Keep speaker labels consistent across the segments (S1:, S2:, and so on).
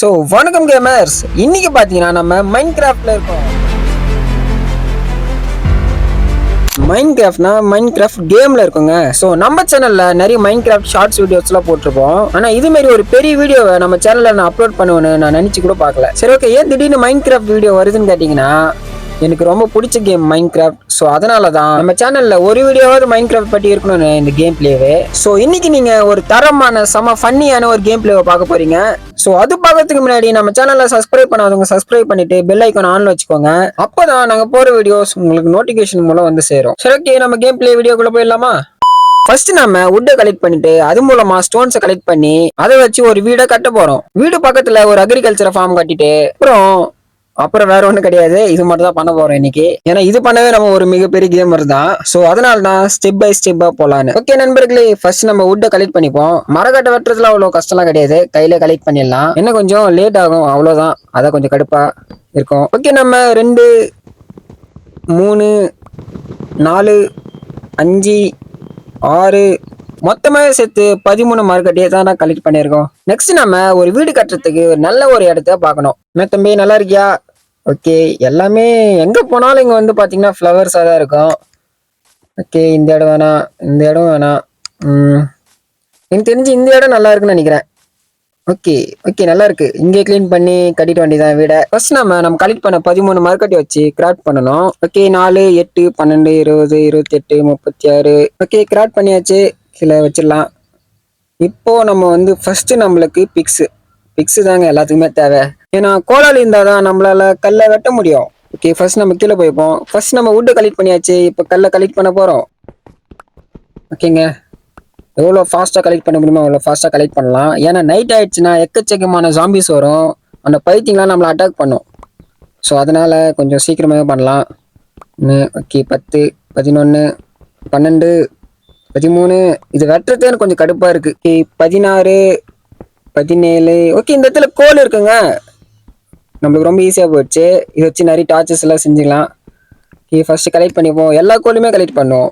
S1: So வணக்கம் gamers, இன்னைக்கு பார்த்தீங்கன்னா நம்ம மைன்கிராஃப்ட்ல இருக்கோம். மைன்கிராஃப்ட் கேம்ல இருக்குங்க. ஸோ நம்ம சேனல்ல நிறைய மைன்கிராஃப்ட் ஷார்ட்ஸ் வீடியோஸ்லாம் போட்டிருப்போம். ஆனா இது மாதிரி ஒரு பெரிய வீடியோவை நம்ம சேனல்ல நான் அப்லோட் பண்ணுவேன்னு நான் நினைச்சு கூட பார்க்கல. சரி, ஓகே, ஏன் திடீர்னு மைன்கிராஃப்ட் வீடியோ வருதுன்னு கேட்டீங்கன்னா, எனக்கு ரொம்ப பிடிச்ச கேம் மைன்கிராஃப்ட். ஸோ அதனால தான் நம்ம சேனல்ல ஒரு வீடியோவாவது மைன்கிராஃப்ட் பற்றி இருக்கணும்னு இந்த கேம் பிளேவே. ஸோ இன்னைக்கு நீங்க ஒரு தரமான ஃபன்னியான ஒரு கேம் பிளேவை பார்க்க போறீங்க. ஸோ அது பார்க்கறதுக்கு முன்னாடி நம்ம சேனலை சப்ஸ்கிரைப் பண்ணாதவங்க சப்ஸ்கிரைப் பண்ணிட்டு பெல் ஐக்கான் ஆன்ல வச்சுக்கோங்க. அப்பதான் நாங்க போற வீடியோஸ் உங்களுக்கு நோட்டிபிகேஷன் மூலம் வந்து சேரும். சரி, ஓகே, நம்ம கேம் பிளே வீடியோக்குள்ள போயிடலாமா? ஃபர்ஸ்ட் நம்ம வுட்டை கலெக்ட் பண்ணிட்டு அது மூலமா ஸ்டோன்ஸை கலெக்ட் பண்ணி அதை வச்சு ஒரு வீடை கட்ட போறோம். வீடு பக்கத்துல ஒரு அக்ரிகல்ச்சர் ஃபார்ம் கட்டிட்டு அப்புறம் வேற ஒன்றும் கிடையாது, இது மட்டும் தான் பண்ண போறோம் இன்னைக்கு. ஏன்னா இது பண்ணவே நம்ம ஒரு மிகப்பெரிய கேமர் தான். ஸோ அதனால தான் ஸ்டெப் பை ஸ்டெப்பா போலான்னு. ஓகே நண்பர்களே, ஃபர்ஸ்ட் நம்ம வுட்டை கலெக்ட் பண்ணிப்போம். மரக்கட்டை வெட்டுறதுல அவ்வளோ கஷ்டம்லாம் கிடையாது, கையில கலெக்ட் பண்ணிடலாம். என்ன கொஞ்சம் லேட் ஆகும், அவ்வளோதான். அதை கொஞ்சம் கடுப்பா இருக்கும். ஓகே, நம்ம 2 3 4 5 6 மொத்தமாக சேர்த்து 13 மரக்கட்டையை தான் நான் கலெக்ட் பண்ணியிருக்கோம். நெக்ஸ்ட் நம்ம ஒரு வீடு கட்டுறதுக்கு ஒரு நல்ல ஒரு இடத்த பார்க்கணும். தம்பி நல்லா இருக்கியா? ஓகே, எல்லாமே எங்க போனாலும் இங்க வந்து பாத்தீங்கன்னா ஃப்ளவர்ஸா தான் இருக்கும். ஓகே, இந்த இடம் வேணாம், இந்த இடம் வேணாம். எனக்கு தெரிஞ்சு இந்த இடம் நல்லா இருக்குன்னு நினைக்கிறேன். ஓகே ஓகே, நல்லா இருக்கு. இங்கே கிளீன் பண்ணி கட்டிட்டு வேண்டியதான் வீட. ஃபர்ஸ்ட் நம்ம கலெக்ட் பண்ண 13 மரக்கட்டி வச்சு கிராஃப்ட் பண்ணணும். ஓகே, 4 8 12 20 28 36. ஓகே, கிராஃப்ட் பண்ணியாச்சு. கீழே வச்சிடலாம். இப்போ நம்ம வந்து ஃபர்ஸ்ட் நம்மளுக்கு பிக்ஸ் தாங்க எல்லாத்துக்குமே தேவை. ஏன்னா கோலாலி இருந்தாதான் நம்மளால கல்லை வெட்ட முடியும். ஓகே, ஃபர்ஸ்ட் நம்ம கீழே போய்ப்போம். ஃபர்ஸ்ட் நம்ம வுட்டை கலெக்ட் பண்ணியாச்சு, இப்போ கல்லை கலெக்ட் பண்ண போறோம். ஓகேங்க, எவ்வளோ ஃபாஸ்ட்டாக கலெக்ட் பண்ண முடியுமோ அவ்வளோ ஃபாஸ்ட்டாக கலெக்ட் பண்ணலாம். ஏன்னா நைட் ஆயிடுச்சுன்னா எக்கச்சக்கமான ஜாம்பிஸ் வரும், அந்த பைத்தியங்களாம் நம்மளை அட்டாக் பண்ணும். ஸோ அதனால கொஞ்சம் சீக்கிரமாகவே பண்ணலாம். ஓகே, 10 11 12 13. இது வெட்டுறதே எனக்கு கொஞ்சம் கடுப்பாக இருக்கு. 16 17. ஓகே, இந்த இடத்துல கோல் இருக்குங்க, நம்மளுக்கு ரொம்ப ஈஸியாக போயிடுச்சு. இதை வச்சு நிறைய டார்ச்சஸ் எல்லாம் செஞ்சுக்கலாம். ஃபர்ஸ்ட் கலெக்ட் பண்ணிப்போம், எல்லா கோலுமே கலெக்ட் பண்ணுவோம்.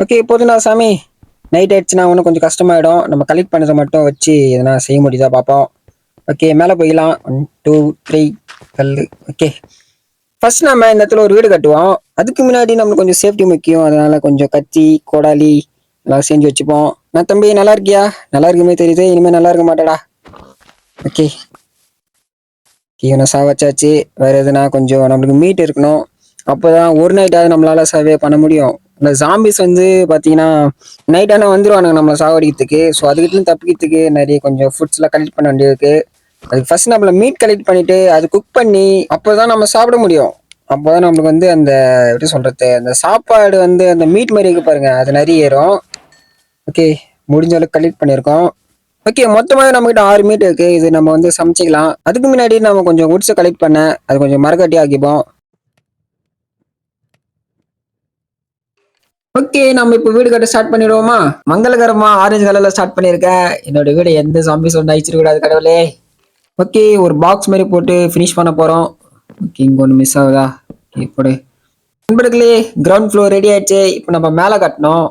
S1: ஓகே, இப்போது நான் சாமி நைட் ஆயிடுச்சுன்னா ஒன்றும் கொஞ்சம் கஷ்டமாயிடும். நம்ம கலெக்ட் பண்ணதை மட்டும் வச்சு எதனா செய்ய முடியுதா பார்ப்போம். ஓகே, மேலே போயிடலாம். 1 2 3 கல். ஓகே, ஃபர்ஸ்ட் நம்ம இந்த இடத்துல ஒரு வீடு கட்டுவோம். அதுக்கு முன்னாடி நம்மளுக்கு கொஞ்சம் சேஃப்டி முக்கியம். அதனால கொஞ்சம் கத்தி கோடாலி எல்லாம் செஞ்சு வச்சுப்போம். நான் தம்பி நல்லா இருக்கியா? நல்லா இருக்குமே தெரியுது, இனிமேல் நல்லா இருக்க மாட்டேடா. ஓகே, இவனை சாவச்சாச்சு. வேற எதுனா கொஞ்சம் நம்மளுக்கு மீட் இருக்கணும், அப்போதான் ஒரு நைட்டாவது நம்மளால சர்வே பண்ண முடியும். இந்த ஜாம்பிஸ் வந்து பார்த்தீங்கன்னா நைட் ஆனால் வந்துடுவானுங்க நம்மளை சாவடிக்கிறதுக்கு. ஸோ அதுக்கிட்ட தப்பிக்கிறதுக்கு நிறைய கொஞ்சம் ஃபுட்ஸ்லாம் கலெக்ட் பண்ண வேண்டியிருக்கு. அதுக்கு ஃபர்ஸ்ட் நம்மள மீட் கலெக்ட் பண்ணிட்டு அது குக் பண்ணி அப்போதான் நம்ம சாப்பிட முடியும். அப்போதான் நம்மளுக்கு வந்து அந்த எப்படி சொல்றது, அந்த சாப்பாடு வந்து அந்த மீட் மாதிரி இருக்கு பாருங்க, அது நிறைய ஏறும். ஓகே, முடிஞ்ச அளவுக்கு கலெக்ட் பண்ணியிருக்கோம். ஓகே, மொத்தமாக நம்மகிட்ட 6 மீட் இருக்கு. இது நம்ம வந்து சமைச்சிக்கலாம். அதுக்கு முன்னாடி நம்ம கொஞ்சம் உட்ஸை கலெக்ட் பண்ண அது கொஞ்சம் மரக்கட்டி ஆக்கிப்போம். ஓகே, நம்ம இப்போ வீடு கட்ட ஸ்டார்ட் பண்ணிடுவோமா? மங்களகரமா ஆரஞ்சு கலர்ல ஸ்டார்ட் பண்ணியிருக்கேன். என்னோட வீடு எந்த ஜாம்பிஸ் ஒன்று அழிச்சிடக்கூடாது கடவுளே. ஓகே, ஒரு பாக்ஸ் மாதிரி போட்டு ஃபினிஷ் பண்ண போறோம். ஓகே, இங்க ஒன்று மிஸ் ஆகுதா? இப்படி நண்பர்களே, கிரவுண்ட் ஃப்ளோர் ரெடி ஆயிடுச்சு. இப்போ நம்ம மேலே கட்டணும்.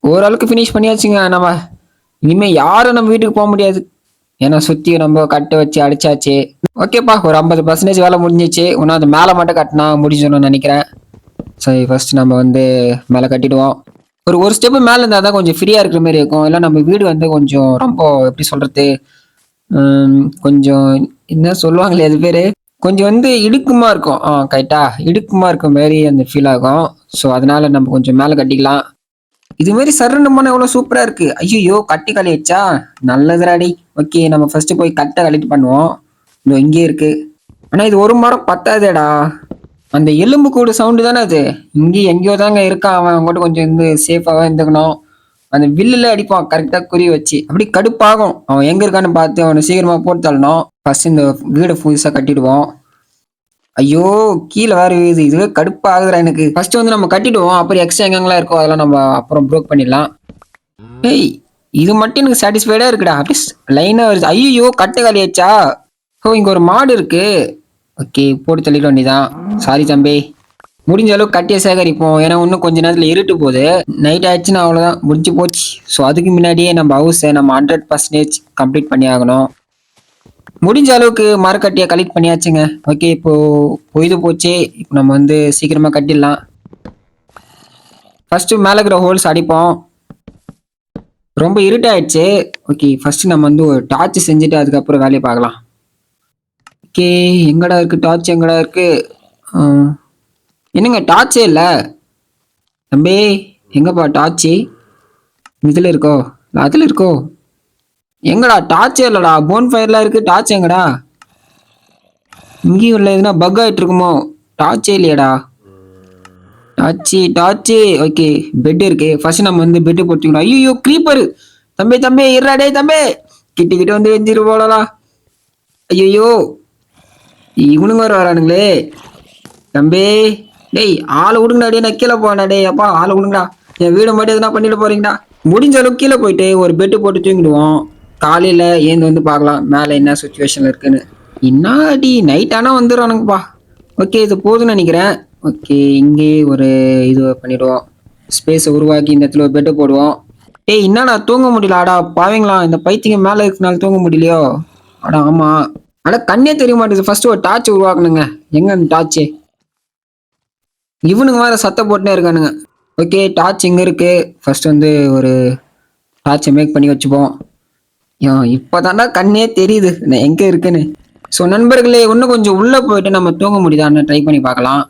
S1: ஓரளவுக்கு ஃபினிஷ் பண்ணியாச்சுங்க. நம்ம இனிமே யாரும் நம்ம வீட்டுக்கு போக முடியாது, ஏன்னா சுத்தி நம்ம கட்ட வச்சு அடிச்சாச்சு. ஓகேப்பா, ஒரு 50% வேலை முடிஞ்சிச்சு. இன்னும் அது மேலே மட்டும் கட்டினா முடிஞ்சிடணும்னு நினைக்கிறேன். சரி, ஃபர்ஸ்ட் நம்ம வந்து மேலே கட்டிடுவோம். ஒரு ஸ்டெப்பு மேலே இருந்தால் தான் கொஞ்சம் ஃப்ரீயாக இருக்கிற மாதிரி இருக்கும். இல்லை நம்ம வீடு வந்து கொஞ்சம் ரொம்ப எப்படி சொல்றது, கொஞ்சம் என்ன சொல்லுவாங்களே அது பேரு, கொஞ்சம் வந்து இடுக்குமா இருக்கும். கரெக்டா, இடுக்குமா இருக்க மாதிரி அந்த ஃபீல் ஆகும். ஸோ அதனால நம்ம கொஞ்சம் மேலே கட்டிக்கலாம். இது மாதிரி சரணமான எவ்வளோ சூப்பரா இருக்கு. ஐயோ, கட்டி கழிச்சா நல்லதுராடி. ஓகே, நம்ம ஃபர்ஸ்ட் போய் கட்டை கலெக்ட் பண்ணுவோம். இதோ இங்கே இருக்கு. ஆனா இது ஒரு மரம் பத்தாதேடா. அந்த எலும்பு கூடு சவுண்டு தானே அது. இங்கேயும் எங்கேயோ தாங்க இருக்கான் அவன் கூட. கொஞ்சம் வந்து சேஃபாக இருந்துக்கணும். அந்த வில்லுல அடிப்பான் கரெக்டா குறி வச்சு, அப்படி கடுப்பாகும். அவன் எங்க இருக்கான்னு பார்த்து அவனை சீக்கிரமா போட்டு தள்ளணும். ஃபர்ஸ்ட் இந்த வீடை புதுசா கட்டிடுவோம். ஐயோ, கீழே வேற வீது, இதுவே கடுப்பா ஆகுதுடா எனக்கு. ஃபர்ஸ்ட் வந்து நம்ம கட்டிடுவோம், அப்புறம் எக்ஸ்ட்ரா எங்கெங்கெல்லாம் இருக்கோ அதெல்லாம் நம்ம அப்புறம் ப்ரோக் பண்ணிடலாம். ஏய், இது மட்டும் எனக்கு சாட்டிஸ்ஃபைடா இருக்குடா. அப்படி லைனா வருது. ஐயோ, கட்டை காலியாச்சா? ஓ, இங்க ஒரு மாடு இருக்கு. ஓகே, போட்டு தள்ளிட வேண்டியதான். சாரி தம்பி. முடிஞ்ச அளவுக்கு கட்டியை சேகரிப்போம். ஏன்னா இன்னும் கொஞ்ச நேரத்தில் இருட்டு போகுது. நைட் ஆயிடுச்சுன்னா அவ்வளோதான், முடிஞ்சு போச்சு. ஸோ அதுக்கு முன்னாடியே நம்ம ஹவுஸை நம்ம 100% கம்ப்ளீட் பண்ணி ஆகணும். முடிஞ்ச அளவுக்கு மரக்கட்டியை கலெக்ட் பண்ணியாச்சுங்க. ஓகே, இப்போ பொழுது போச்சு. இப்போ நம்ம வந்து சீக்கிரமா கட்டிடலாம். ஃபர்ஸ்ட் மேலே இருக்கிற ஹோல்ஸ் அடிப்போம். ரொம்ப இருட்டாயிடுச்சு. ஓகே, ஃபர்ஸ்ட் நம்ம வந்து ஒரு டார்ச் செஞ்சுட்டு அதுக்கப்புறம் வேலையை பார்க்கலாம். ஓகே, எங்கடா இருக்கு டார்ச்? எங்கடா இருக்கு? என்னங்க டார்ச்சே இல்லை தம்பி? எங்கப்பா டார்ச்சு? இதுல இருக்கோ? அதுல இருக்கோ? எங்கடா டார்ச்சே இல்லடா. போன் ஃபயர்லாம் இருக்கு, டார்ச் எங்கடா? இங்கேயும் இல்லை. எதுனா பக் ஆயிட்டு இருக்குமோ? டார்ச்சே இல்லையடா. Torch torch. ஓகே, பெட் இருக்கு. ஃபர்ஸ்ட் நம்ம வந்து பெட்டு போட்டுக்கணும். ஐயோ க்ரீப்பர்! தம்பி தம்பி இருடா தம்பி, கிட்ட வந்து வெஞ்சிரு போடலாம். ஐயோ, இவனுங்க வேற வரானுங்களே. தம்பி டேய், ஆளை விடுங்கடா. டே நான் கீழே போனேன். டே அப்பா, ஆளை விடுங்கடா. என் வீடு மட்டும் எதுனா பண்ணிட்டு போறீங்கடா. முடிஞ்ச அளவுக்கு கீழே போயிட்டு ஒரு பெட்டு போட்டு தூங்கிடுவோம். காலையில ஏந்து வந்து பார்க்கலாம் மேலே என்ன சுச்சுவேஷன்ல இருக்குன்னு. என்னாடி நைட் ஆனா வந்துடுறானுங்கப்பா. ஓகே, இது போதும்னு நினைக்கிறேன். ஓகே, இங்கே ஒரு இது பண்ணிடுவோம். ஸ்பேஸை உருவாக்கி இந்த இடத்துல ஒரு பெட்டு போடுவோம். ஏய், என்னடா தூங்க முடியல? ஆடா பாவீங்களா, இந்த பைத்தியம் மேலே இருக்கனால தூங்க முடியலையோ? அடா ஆமா. அட கண்ணே தெரிய மாட்டேங்குது. ஃபர்ஸ்ட் ஒரு டார்ச் உருவாக்கணுங்க. எங்க அந்த டார்ச்? இவனுங்க வேற சத்த போட்டுனே இருக்கானுங்க. ஓகே, டார்ச் இங்க இருக்கு. ஃபர்ஸ்ட் வந்து ஒரு டார்ச்சை மேக் பண்ணி வச்சுப்போம். இப்போதாண்டா கண்ணே தெரியுது நான் எங்க இருக்குன்னு. ஸோ நண்பர்களே, இன்னும் கொஞ்சம் உள்ள போயிட்டு நம்ம தூங்க முடியுதான்னு ட்ரை பண்ணி பார்க்கலாம்.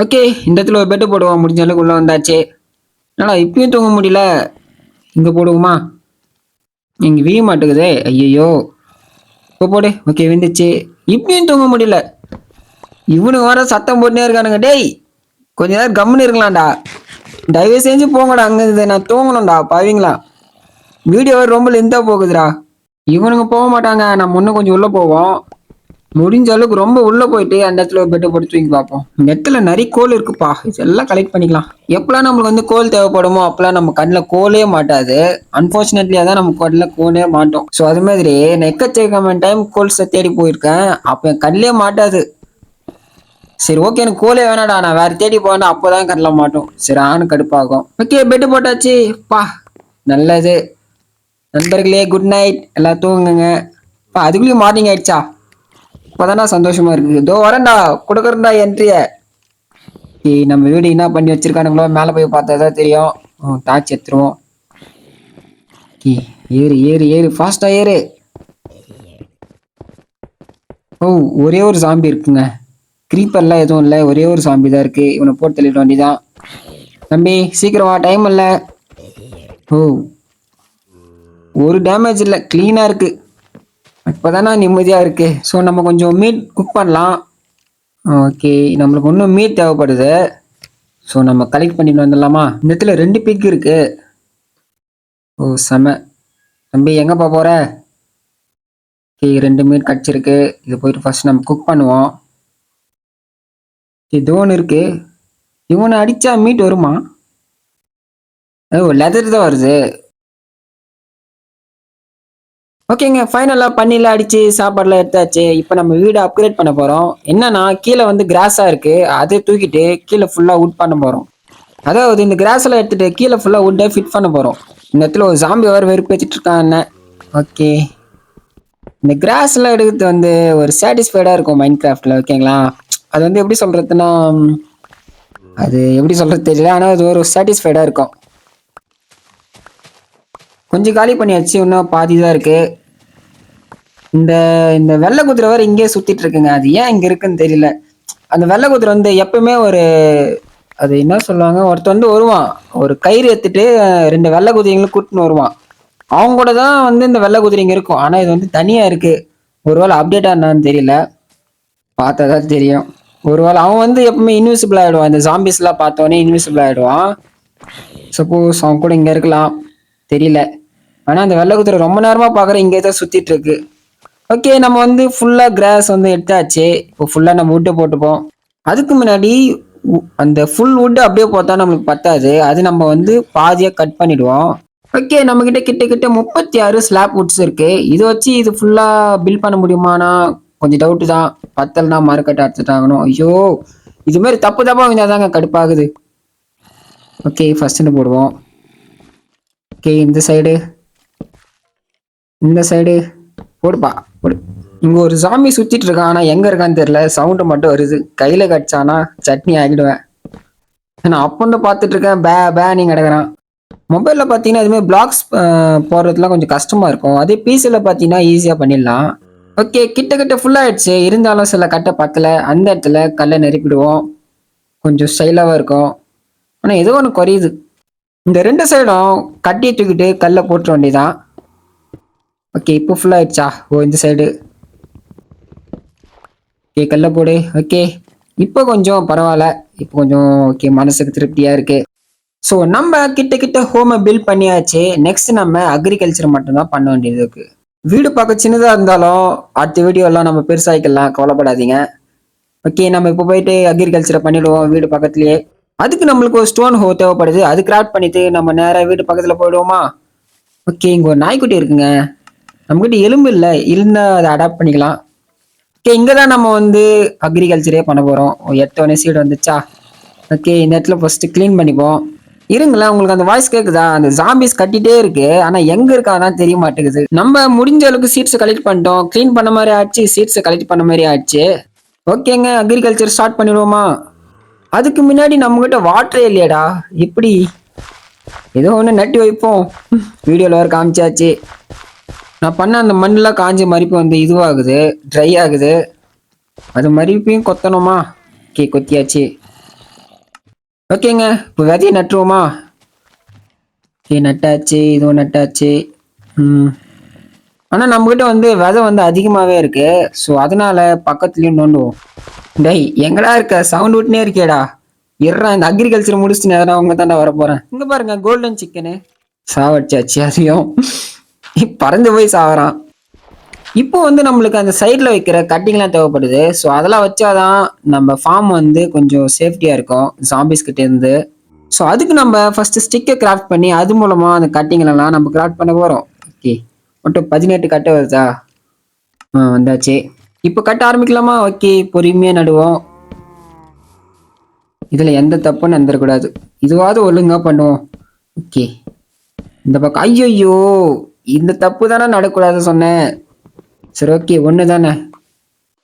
S1: ஓகே, இந்த இடத்துல ஒரு பெட்டு போடுவோம். முடிஞ்ச அளவுக்கு உள்ள வந்தாச்சு. என்னடா இப்பயும் தூங்க முடியல? இங்க போடுவோமா? இங்க வீய மாட்டேங்குதே. ஐயோ, இப்போ போடு. ஓகே, விந்துச்சு. இப்பயும் தூங்க முடியல. இவனுக்கு வர சத்தம் போட்டுனே இருக்கானுங்க. டேய், கொஞ்ச நேரம் கம்முன்னு இருக்கலாம்டா. தயவு செஞ்சு போங்கடா அங்க. நான் தூங்கணும்டா பாவீங்களா. வீடியோ ரொம்ப லென்த்தா போகுதுடா. இவனுங்க போக மாட்டாங்க. நம்ம இன்னும் கொஞ்சம் உள்ள போவோம். முடிஞ்ச அளவுக்கு ரொம்ப உள்ள போயிட்டு அந்த இடத்துல ஒரு பெட்டை போட்டு தூக்கி பார்ப்போம். இந்த இடத்துல நிறைய கோல் இருக்குப்பா. இதெல்லாம் கலெக்ட் பண்ணிக்கலாம். எப்பெல்லாம் நம்மளுக்கு வந்து கோல் தேவைப்படுமோ அப்பெல்லாம் நம்ம கண்ணில் கோலே மாட்டாது. அன்பார்ச்சுனேட்லியா தான் நம்ம கண்ணில் கோலே மாட்டோம். ஸோ அது மாதிரி நான் எக்கச்சக்கமான டைம் கோல்ஸை தேடி போயிருக்கேன். அப்போ என் கண்ணிலே மாட்டாது. சரி ஓகே, எனக்கு கோலே வேணாடா, நான் வேற தேடி போவேன். அப்போதான் கண்ணில் மாட்டோம். சரி ஆணு கடுப்பாகும். ஓகே, பெட்டு போட்டாச்சு. பா நல்லது. நண்பர்களே குட் நைட். எல்லாம் தூங்குங்க. பா அதுக்குள்ளேயும் மார்னிங் ஆயிடுச்சா? இப்போதானா சந்தோஷமா இருக்கு. இதோ வரேன்டா, கொடுக்குறேன்டா என்ட்ரிய. நம்ம வீடு என்ன பண்ணி வச்சிருக்கானுங்களோ மேலே போய் பார்த்தா தான் தெரியும். டார்ச் எடுத்துருவோம். ஏறு ஏறு ஏறு, ஃபாஸ்டா ஏறு. ஓ, ஒரே ஒரு சாம்பி இருக்குங்க. கிரீப்பர்லாம் எதுவும் இல்லை, ஒரே ஒரு சாம்பி தான் இருக்கு. இவனை போட்டு தள்ளிட வேண்டியதான். தம்பி சீக்கிரமா, டைம் இல்லை. ஓ, ஒரு டேமேஜ் இல்லை, கிளீனா இருக்கு. இப்போதானே நிம்மதியா இருக்கு. ஸோ நம்ம கொஞ்சம் மீட் குக் பண்ணலாம். ஓகே, நம்மளுக்கு இன்னும் மீட் தேவைப்படுது. ஸோ நம்ம கலெக்ட் பண்ணிட்டு வந்துடலாமா? இந்த இடத்துல 2 பிக் இருக்கு. ஓ செம. தம்பி எங்கப்பா போற? ஓகே, 2 மீட் கிடச்சிருக்கு. இது போயிட்டு ஃபர்ஸ்ட் நம்ம குக் பண்ணுவோம். இது ஒன்று இருக்கு. இவனை அடிச்சா மீட் வருமா? ஓ, லெதர் தான் வருது. ஓகேங்க, ஃபைனலாக பண்ணிலாம் அடிச்சு சாப்பாடுலாம் எடுத்தாச்சு. இப்போ நம்ம வீடை அப்கிரேட் பண்ண போகிறோம். என்னன்னா கீழே வந்து கிராஸாக இருக்கு, அதை தூக்கிட்டு கீழே ஃபுல்லாக வுட் பண்ண போகிறோம். அதாவது இந்த கிராஸ் எல்லாம் எடுத்துட்டு கீழே ஃபுல்லாக வுட்டை ஃபிட் பண்ண போகிறோம். இந்த இடத்துல ஒரு ஜாம்பி வேறு வெறுப்பேற்றிட்டு இருக்கான் என்ன. ஓகே, இந்த கிராஸ் எல்லாம் எடுக்கிறது வந்து ஒரு சாட்டிஸ்ஃபைடாக இருக்கும் மைண்ட் கிராஃப்டில். ஓகேங்களா, அது வந்து எப்படி சொல்கிறதுன்னா, அது எப்படி சொல்கிறது தெரியல, ஆனால் அது ஒரு சாட்டிஸ்ஃபைடாக இருக்கும். கொஞ்சம் காலி பண்ணியாச்சு, இன்னும் பாதி தான் இருக்குது. இந்த இந்த வெள்ளை குதிரை வேற இங்கேயே சுத்திட்டு இருக்குங்க. அது ஏன் இங்க இருக்குன்னு தெரியல. அந்த வெள்ளை குதிரை வந்து எப்பவுமே ஒரு, அது என்ன சொல்லுவாங்க, ஒருத்த வந்து வருவான், ஒரு கயிறு எடுத்துட்டு 2 வெள்ளை குதிரைங்களும் கூட்டின்னு வருவான். அவங்க கூட தான் வந்து இந்த வெள்ளை குதிரைங்க இருக்கும். ஆனா இது வந்து தனியா இருக்கு. ஒருவேளை அப்டேட் ஆனான்னு தெரியல, பார்த்தாதான் தெரியும். ஒருவேளை அவன் வந்து எப்பவுமே இன்விசிபிள் ஆயிடுவான். இந்த ஜாம்பிஸ் எல்லாம் பார்த்தோன்னே இன்விசிபிள் ஆயிடுவான். சப்போஸ் அவன் கூட இங்க இருக்கலாம், தெரியல. ஆனா அந்த வெள்ளை குதிரை ரொம்ப நேரமா பாக்குற இங்கே தான் சுத்திட்டு இருக்கு. ஓகே, நம்ம வந்து ஃபுல்லா கிராஸ் வந்து எடுத்தாச்சு. இப்போ ஃபுல்லா நம்ம வுட்டை போட்டுப்போம். அதுக்கு முன்னாடி அந்த ஃபுல் வுட் அப்படியே போட்டா நம்மளுக்கு பத்தாது. அது நம்ம வந்து பாதியா கட் பண்ணிடுவோம். ஓகே, நம்ம கிட்ட கிட்ட கிட்ட 36 ஸ்லாப் வுட்ஸ் இருக்கு. இத வச்சு இது ஃபுல்லா பில்ட் பண்ண முடியுமானா கொஞ்சம் டவுட் தான். பத்தலனா மரக்கட்ட அறுத்துட்டாகணும். ஐயோ! இது மாதிரி தப்பு தப்பா விழுந்தாதாங்க கடுப்பாகுது. ஓகே, ஃபர்ஸ்ட்னு போடுவோம். ஓகே, இந்த சைடு போடுப்பா போடு. இங்க ஒரு சாமி சுத்திட்டு இருக்கான். ஆனா எங்க இருக்கான்னு தெரியல. சவுண்ட் மட்டும் வருது. கையில கடிச்சானா சட்னி ஆகிடுவேன். நான் அப்பன்னு பார்த்துட்டு இருக்கேன். நீ கிடக்குறான். மொபைல்ல பாத்தீங்கன்னா இதுமாதிரி பிளாக்ஸ் போடுறதுலாம் கொஞ்சம் கஷ்டமா இருக்கும். அதே பிசில பாத்தீங்கன்னா ஈஸியா பண்ணிடலாம். ஓகே, கிட்ட கிட்ட ஃபுல் ஆயிடுச்சு. இருந்தாலும் சில கட்டை பத்தல. அந்த இடத்துல கல்லை நெருப்பிடுவோம். கொஞ்சம் ஸ்டைலாவா இருக்கும். ஆனா ஏதோ ஒன்று குறையுது. இந்த ரெண்டு சைடும் கட்டி தூக்கிட்டு கல்லை போட்டுற வேண்டியதான். ஓகே, இப்போ ஃபுல் ஆயிடுச்சா? ஓ, இந்த சைடு. ஓகே, கல்லை போடு. ஓகே, இப்போ கொஞ்சம் பரவாயில்ல. இப்போ கொஞ்சம் ஓகே, மனசுக்கு திருப்தியா இருக்கு. ஸோ நம்ம கிட்ட கிட்ட ஹோமை பில்ட் பண்ணியாச்சு. நெக்ஸ்ட் நம்ம அக்ரிகல்ச்சர் மட்டும்தான் பண்ண வேண்டியது இருக்கு. வீடு பார்க்க சின்னதா இருந்தாலும் அடுத்த வீடியோ எல்லாம் நம்ம பெருசாய்க்கலாம், கவலைப்படாதீங்க. ஓகே, நம்ம இப்போ போயிட்டு அக்ரிகல்ச்சரை பண்ணிடுவோம் வீடு பக்கத்துலயே. அதுக்கு நம்மளுக்கு ஒரு ஸ்டோன் ஹோ தேவைப்படுது. அது கிராஃப்ட் பண்ணிட்டு நம்ம நேரா வீடு பக்கத்துல போயிடுவோமா? ஓகே, இங்க ஒரு நாய்க்குட்டி இருக்குங்க. நம்மகிட்ட எலும்பு இல்லை, இருந்தா அதை அடாப்ட் பண்ணிக்கலாம். ஓகே, இங்கதான் நம்ம வந்து அக்ரிகல்ச்சரே பண்ண போறோம். எத்தவொடனே சீடு வந்துச்சா? ஓகே, இந்த இடத்துல ஃபர்ஸ்ட் கிளீன் பண்ணிப்போம். இருங்களேன், உங்களுக்கு அந்த வாய்ஸ் கேக்குதா? அந்த ஜாம்பிஸ் கட்டிட்டே இருக்கு. ஆனா எங்க இருக்காதான் தெரிய மாட்டேங்குது. நம்ம முடிஞ்ச அளவுக்கு சீட்ஸ் கலெக்ட் பண்ணிட்டோம். கிளீன் பண்ண மாதிரி ஆச்சு, சீட்ஸ் கலெக்ட் பண்ண மாதிரி ஆச்சு. ஓகேங்க, அக்ரிகல்ச்சர் ஸ்டார்ட் பண்ணிடுவோமா? அதுக்கு முன்னாடி நம்ம கிட்ட வாட்டரே இல்லையாடா? எப்படி? ஏதோ ஒன்று நட்டி வைப்போம். வீடியோல வர காமிச்சாச்சு. நான் பண்ண அந்த மண்ணெல்லாம் காஞ்சி மறிப்பு வந்து இதுவாகுது, ட்ரை ஆகுது. அது மறிப்பையும் கொத்தணுமா? ஓகே, கொத்தியாச்சு. ஓகேங்க, இப்போ விதையை நட்டுருவோமா? ஓகே, நட்டாச்சு. இதுவும் நட்டாச்சு. ஆனா நம்ம கிட்ட வந்து விதை வந்து அதிகமாவே இருக்கு. ஸோ அதனால பக்கத்துலயும் நோண்டுவோம். டேய், எங்கடா இருக்க? சவுண்ட் விட்டுனே இருக்கேடா. இருறா, இந்த அக்ரிகல்ச்சர் முடிச்சுட்டு எதனா அவங்க தாண்டா வர போறேன். இங்க பாருங்க, கோல்டன் சிக்கனு சாவடிச்சாச்சு. அதையும் பறந்து போய் சாவறான். இப்போ வந்து நம்மளுக்கு அந்த சைட்ல வைக்கிற கட்டிங்லாம் தேவைப்படுது. ஸோ அதெல்லாம் வச்சாதான் நம்ம ஃபார்ம் வந்து கொஞ்சம் சேஃப்டியா இருக்கும் ஜாம்பிஸ் கிட்ட இருந்து. ஸோ அதுக்கு நம்ம ஃபர்ஸ்ட் ஸ்டிக்கை கிராஃப்ட் பண்ணி அது மூலமா அந்த கட்டிங்களெல்லாம் நம்ம கிராஃப்ட் பண்ண போறோம். ஓகே, மட்டும் 18 கட்டை வருதா? வந்தாச்சு. இப்போ கட்ட ஆரம்பிக்கலாமா? ஓகே, பொறுமையா நடுவோம். இதுல எந்த தப்பும் நடந்துடக்கூடாது. இதுவாவது ஒழுங்கா பண்ணுவோம். ஓகே, இந்த பக்கம். ஐயோ, இந்த தப்பு தானே நடக்கூடாது சொன்னேன். சரி, ஓகே, ஒண்ணு தானே.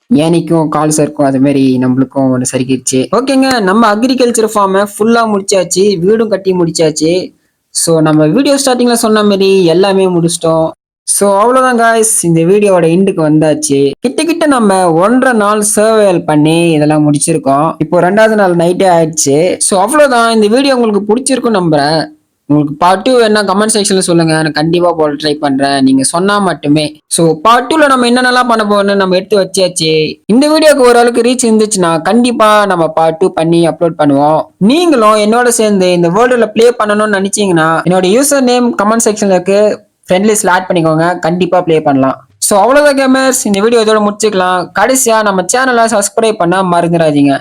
S1: ஏனிக்கும் கால் சருக்கும் அது மாதிரி நம்மளுக்கும் ஒன்று சரிக்கிடுச்சு. ஓகேங்க, நம்ம அக்ரிகல்ச்சர் ஃபார்மை ஃபுல்லா முடிச்சாச்சு. வீடும் கட்டி முடிச்சாச்சு. ஸோ நம்ம வீடியோ ஸ்டார்டிங்ல சொன்ன மாதிரி எல்லாமே முடிச்சிட்டோம். ஸோ அவ்வளோதான் காய்ஸ், இந்த வீடியோவோட எண்டுக்கு வந்தாச்சு. கிட்ட கிட்ட நம்ம 1.5 நாள் சர்வைவல் பண்ணி இதெல்லாம் முடிச்சிருக்கோம். இப்போ 2வது நாள் நைட்டே ஆயிடுச்சு. ஸோ அவ்வளோதான். இந்த வீடியோ உங்களுக்கு பிடிச்சிருக்கும் நம்புறேன். உங்களுக்கு பார்ட் 2 என்ன கமெண்ட் செக்ஷன்ல சொல்லுங்க. நான் கண்டிப்பா போட ட்ரை பண்றேன், நீங்க சொன்னா மட்டுமே. ஸோ பார்ட் 2ல நம்ம என்னென்னலாம் பண்ண போறோம்னு நம்ம எடுத்து வச்சாச்சு. இந்த வீடியோக்கு ஓரளவுக்கு ரீச் இருந்துச்சுன்னா கண்டிப்பா நம்ம பார்ட் 2 பண்ணி அப்லோட் பண்ணுவோம். நீங்களும் என்னோட சேர்ந்து இந்த வேர்ல்டுல ப்ளே பண்ணணும்னு நினைச்சீங்கன்னா என்னோட யூசர் நேம் கமெண்ட் செக்ஷன்ல இருக்கு, ஃப்ரெண்ட் லிஸ்ட்ல ஆட் பண்ணிக்கோங்க. கண்டிப்பா ப்ளே பண்ணலாம். ஸோ அவ்வளோதான் கேமர்ஸ், இந்த வீடியோ இதோட முடிச்சுக்கலாம். கடைசியா நம்ம சேனலை சப்ஸ்கிரைப் பண்ண மறந்துடாதீங்க.